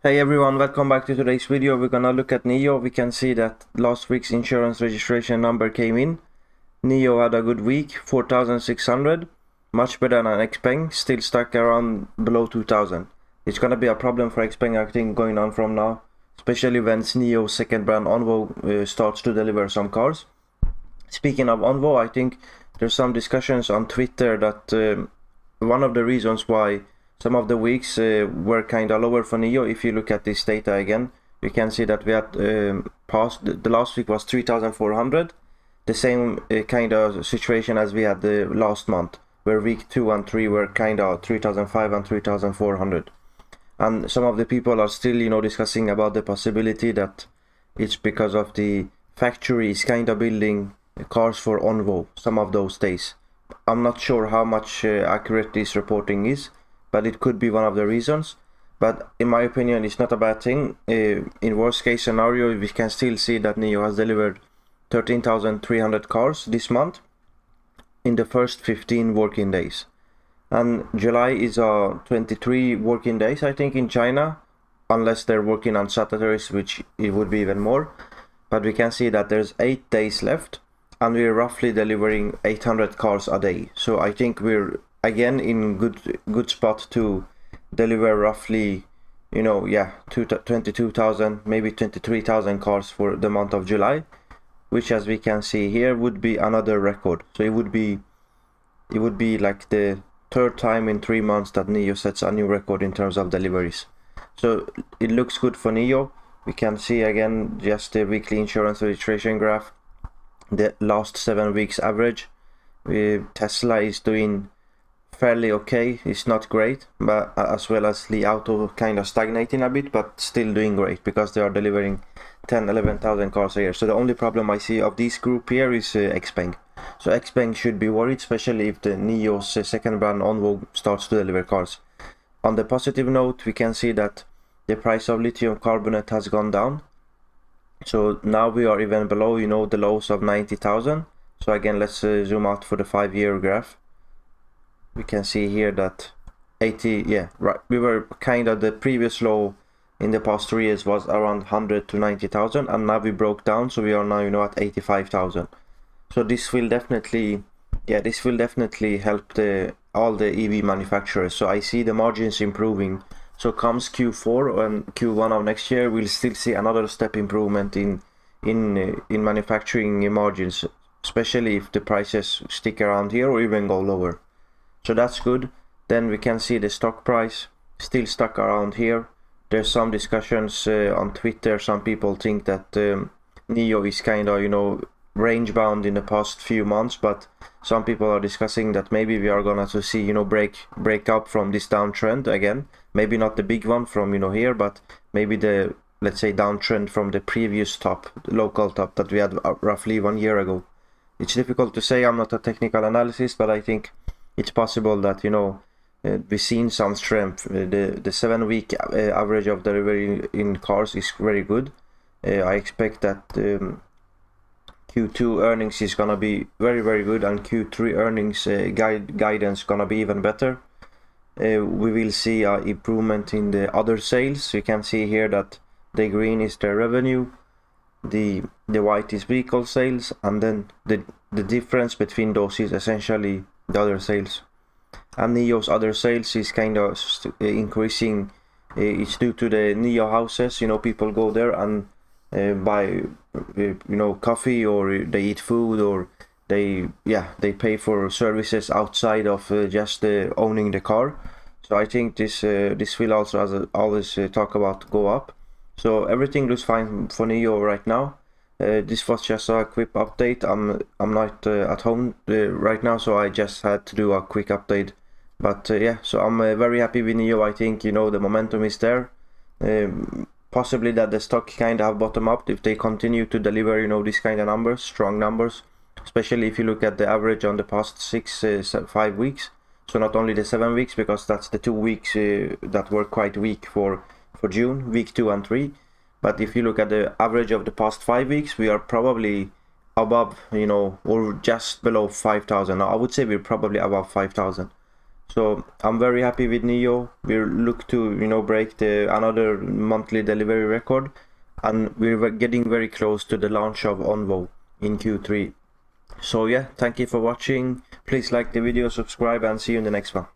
Hey everyone, welcome back to today's video. We're gonna look at Nio. We can see that last week's insurance registration number came in. Nio had a good week, 4,600, much better than Xpeng, still stuck around below 2,000. It's gonna be a problem for Xpeng, I think, going on from now, especially when Nio's second brand Onvo starts to deliver some cars. Speaking of Onvo, I think there's some discussions on Twitter that one of the reasons why some of the weeks were kind of lower for Nio. If you look at this data again, you can see that we had past the last week was 3,400, the same kind of situation as we had the last month, where week 2 and 3 were kind of 3,500 and 3,400. And some of the people are still, discussing about the possibility that it's because of the factories kind of building cars for Onvo some of those days. I'm not sure how much accurate this reporting is, but it could be one of the reasons. But in my opinion, it's not a bad thing. In worst case scenario, we can still see that Nio has delivered 13,300 cars this month in the first 15 working days. And July is 23 working days, I think, in China, unless they're working on Saturdays, which it would be even more. But we can see that there's 8 days left, and we're roughly delivering 800 cars a day. So I think we're again in good spot to deliver roughly 22,000, maybe 23,000 cars for the month of July, which, as we can see here, would be another record. So it would be like the third time in 3 months that Nio sets a new record in terms of deliveries. So it looks good for Nio. We can see again just the weekly insurance registration graph, the last 7 weeks average. Tesla is doing fairly okay. It's not great, but as well as LiAuto kind of stagnating a bit, but still doing great because they are delivering 11,000 cars a year. So the only problem I see of this group here is Xpeng. So Xpeng should be worried, especially if the Nios second brand Onvo starts to deliver cars. On the positive note, we can see that the price of lithium carbonate has gone down. So now we are even below, the lows of 90,000. So again, let's zoom out for the 5-year graph. We can see here that 80, right, we were kind of the previous low in the past 3 years was around 100 to 90,000, and now we broke down, so we are now at 85,000. So this will definitely help all the EV manufacturers. So I see the margins improving. So comes Q4 and Q1 of next year, we'll still see another step improvement in manufacturing margins, especially if the prices stick around here or even go lower. So that's good. Then we can see the stock price still stuck around here. There's some discussions on Twitter. Some people think that Nio is kind of range bound in the past few months, but some people are discussing that maybe we are gonna to see break up from this downtrend again. Maybe not the big one from here, but maybe the, let's say, downtrend from the previous top, the local top that we had roughly 1 year ago. It's difficult to say. I'm not a technical analyst, but I think it's possible that we've seen some strength. The 7-week average of delivery in cars is very good. I expect that Q2 earnings is gonna be very, very good, and Q3 earnings guidance gonna be even better. We will see an improvement in the other sales. You can see here that the green is the revenue, the white is vehicle sales, and then the difference between those is essentially the other sales. And Nio's other sales is kind of increasing. It's due to the Nio houses. People go there and buy coffee, or they eat food, or they pay for services outside of just owning the car. So I think this will also, as I always talk about, go up. So everything looks fine for Nio right now. This was just a quick update. I'm not at home right now, so I just had to do a quick update. But so I'm very happy with Nio. I think the momentum is there. Possibly that the stock kind of have bottomed up if they continue to deliver these kind of numbers, strong numbers. Especially if you look at the average on the past 5 weeks. So not only the 7 weeks, because that's the 2 weeks that were quite weak for June, week 2 and 3. But if you look at the average of the past 5 weeks, we are probably above, or just below 5,000. I would say we're probably above 5,000. So I'm very happy with Nio. We look to, you know, break another monthly delivery record, and we're getting very close to the launch of Onvo in Q3. So yeah, thank you for watching. Please like the video, subscribe, and see you in the next one.